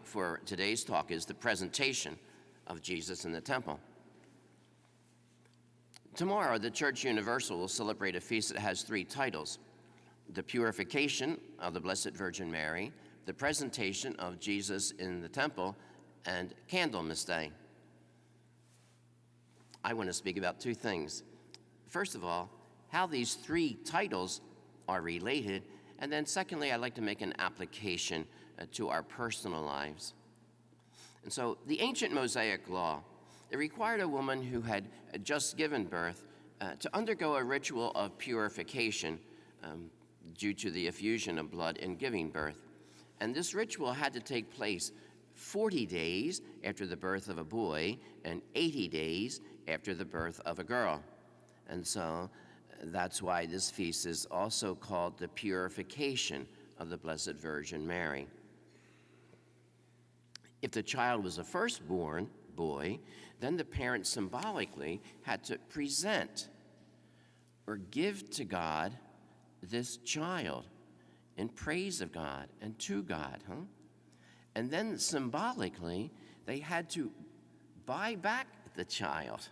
for today's talk is the presentation of Jesus in the temple. Tomorrow, the Church Universal will celebrate a feast that has three titles: the purification of the Blessed Virgin Mary, the presentation of Jesus in the temple, and Candlemas Day. I want to speak about two things. First of all, how these three titles are related, and then secondly, I'd like to make an application to our personal lives. And so, the ancient Mosaic law, it required a woman who had just given birth to undergo a ritual of purification due to the effusion of blood in giving birth. And this ritual had to take place 40 days after the birth of a boy and 80 days after the birth of a girl. And so that's why this feast is also called the purification of the Blessed Virgin Mary. If the child was a firstborn boy, then the parents symbolically had to present or give to God this child in praise of God and to God. And then symbolically, they had to buy back the child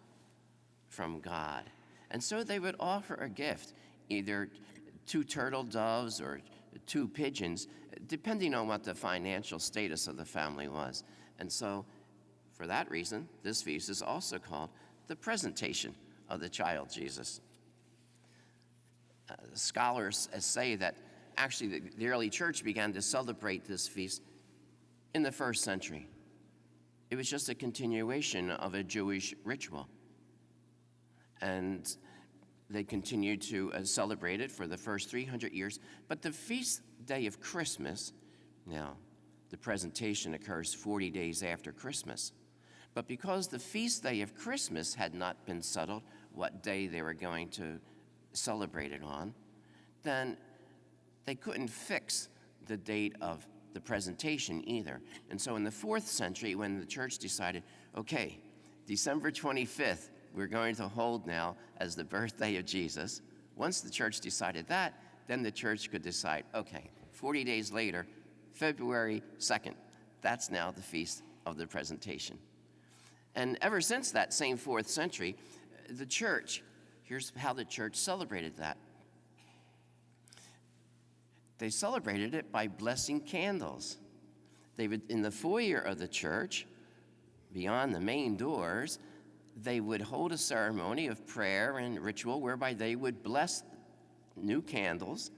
from God. And so they would offer a gift, either 2 turtle doves or 2 pigeons, depending on what the financial status of the family was. And so, for that reason, this feast is also called the presentation of the child Jesus. Scholars say that actually the early church began to celebrate this feast in the 1st century. It was just a continuation of a Jewish ritual. And they continued to celebrate it for the first 300 years. But the feast day of Christmas, now, the presentation occurs 40 days after Christmas. But because the feast day of Christmas had not been settled, what day they were going to celebrate it on, then they couldn't fix the date of the presentation either. And so in the 4th century, when the church decided, okay, December 25th, we're going to hold now as the birthday of Jesus. Once the church decided that, then the church could decide, okay, 40 days later, February 2nd, that's now the feast of the presentation. And ever since that same 4th century, the church, here's how the church celebrated that. They celebrated it by blessing candles. They would, in the foyer of the church, beyond the main doors, they would hold a ceremony of prayer and ritual whereby they would bless new candles,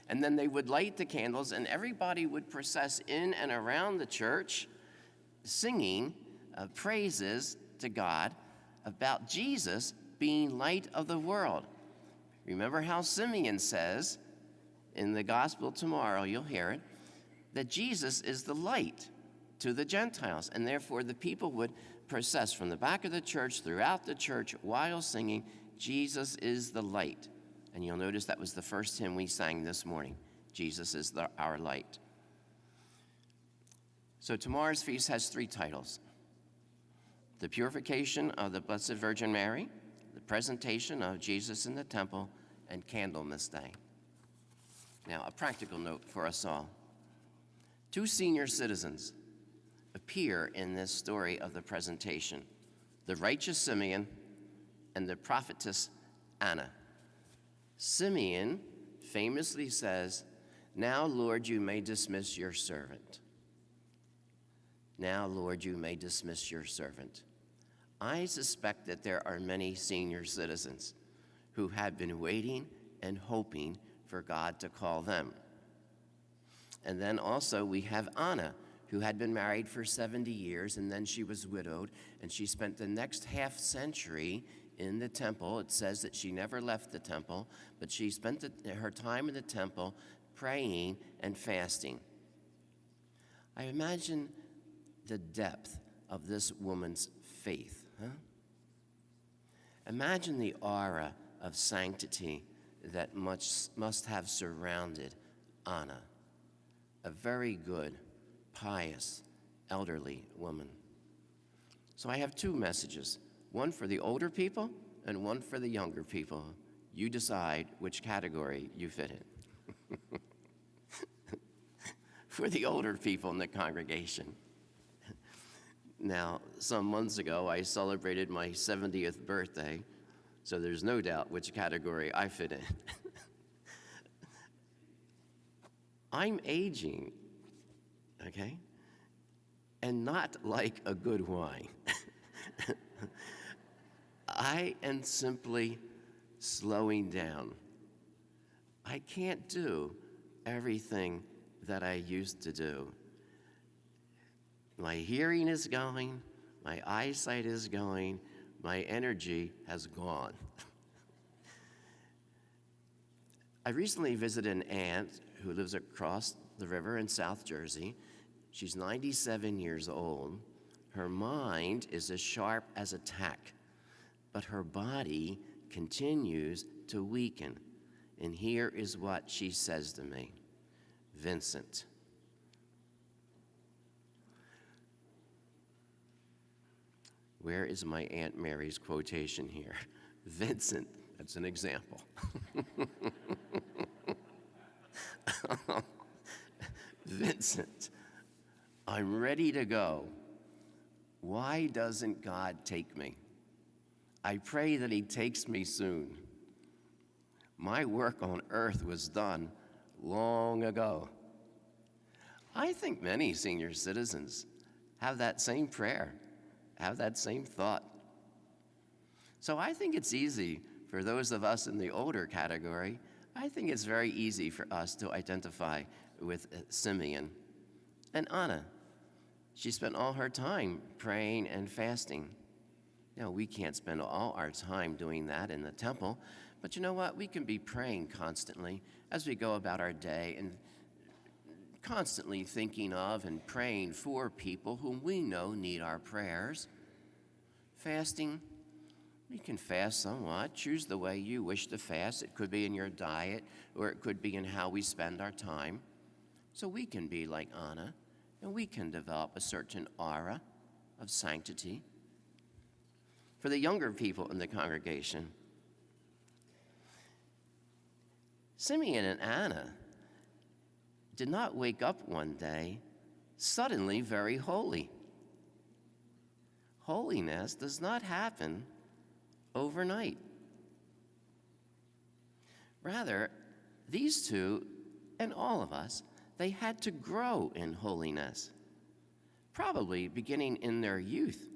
and then they would light the candles, and everybody would process in and around the church singing praises to God about Jesus being light of the world. Remember how Simeon says in the gospel tomorrow, you'll hear it, that Jesus is the light to the Gentiles, and therefore the people would process from the back of the church throughout the church while singing, Jesus is the light. And you'll notice that was the first hymn we sang this morning, Jesus is our light. So tomorrow's feast has 3 titles: the purification of the Blessed Virgin Mary, the presentation of Jesus in the temple, and Candlemas Day. Now, a practical note for us all. 2 senior citizens appear in this story of the presentation: the righteous Simeon and the prophetess Anna. Simeon famously says, "Now, Lord, you may dismiss your servant. Now, Lord, you may dismiss your servant." I suspect that there are many senior citizens who have been waiting and hoping for God to call them. And then also we have Anna, who had been married for 70 years, and then she was widowed, and she spent the next half century in the temple. It says that she never left the temple, but she spent her time in the temple praying and fasting. I imagine the depth of this woman's faith. Imagine the aura of sanctity that must have surrounded Anna, a very good, pious, elderly woman. So I have 2 messages, one for the older people and one for the younger people. You decide which category you fit in. For the older people in the congregation, Now, some months ago, I celebrated my 70th birthday, so there's no doubt which category I fit in. I'm aging, okay? And not like a good wine. I am simply slowing down. I can't do everything that I used to do. My hearing is going, my eyesight is going, my energy has gone. I recently visited an aunt who lives across the river in South Jersey. She's 97 years old. Her mind is as sharp as a tack, but her body continues to weaken. And here is what she says to me. Vincent, where is my Aunt Mary's quotation here? Vincent, that's an example. Vincent, I'm ready to go. Why doesn't God take me? I pray that he takes me soon. My work on earth was done long ago. I think many senior citizens have that same prayer, have that same thought. So I think it's easy for those of us in the older category, I think it's very easy for us to identify with Simeon and Anna. She spent all her time praying and fasting. Now, we can't spend all our time doing that in the temple, but you know what? We can be praying constantly as we go about our day and constantly thinking of and praying for people whom we know need our prayers. Fasting, you can fast somewhat. Choose the way you wish to fast. It could be in your diet, or it could be in how we spend our time. So we can be like Anna, and we can develop a certain aura of sanctity. For the younger people in the congregation, Simeon and Anna did not wake up one day suddenly very holy. Holiness does not happen overnight. Rather, these two and all of us, they had to grow in holiness, probably beginning in their youth.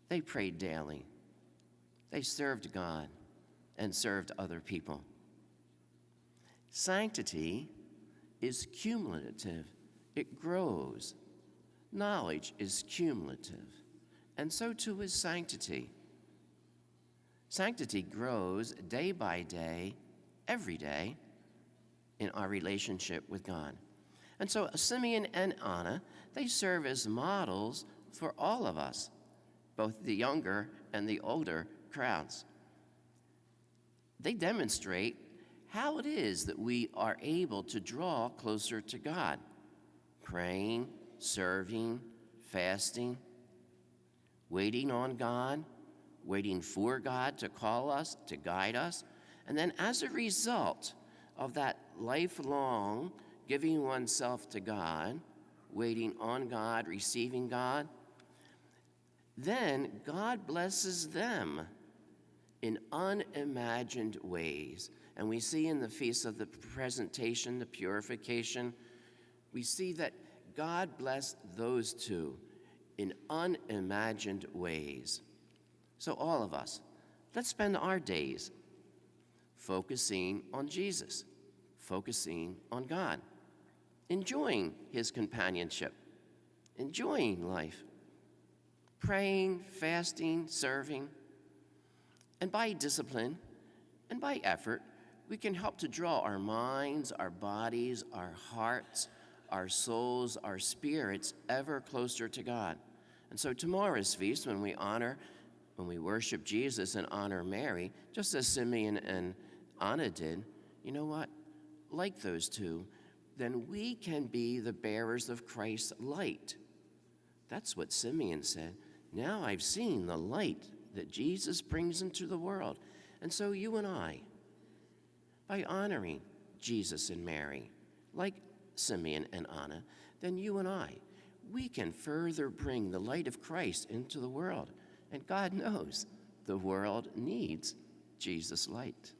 They prayed daily. They served God and served other people. Sanctity is cumulative. It grows. Knowledge is cumulative. And so too is sanctity. Sanctity grows day by day, every day, in our relationship with God. And so Simeon and Anna, they serve as models for all of us, both the younger and the older crowds. They demonstrate how it is that we are able to draw closer to God, praying, serving, fasting, waiting on God, waiting for God to call us, to guide us, and then as a result of that lifelong giving oneself to God, waiting on God, receiving God, then God blesses them in unimagined ways. And we see in the Feast of the Presentation, the Purification, we see that God blessed those two in unimagined ways. So all of us, let's spend our days focusing on Jesus, focusing on God, enjoying his companionship, enjoying life, praying, fasting, serving. And by discipline and by effort, we can help to draw our minds, our bodies, our hearts, our souls, our spirits ever closer to God. And so tomorrow's feast, when we worship Jesus and honor Mary, just as Simeon and Anna did, you know what? Like those two, then we can be the bearers of Christ's light. That's what Simeon said. Now I've seen the light that Jesus brings into the world. And so you and I, by honoring Jesus and Mary, like Simeon and Anna, then you and I, we can further bring the light of Christ into the world. And God knows the world needs Jesus' light.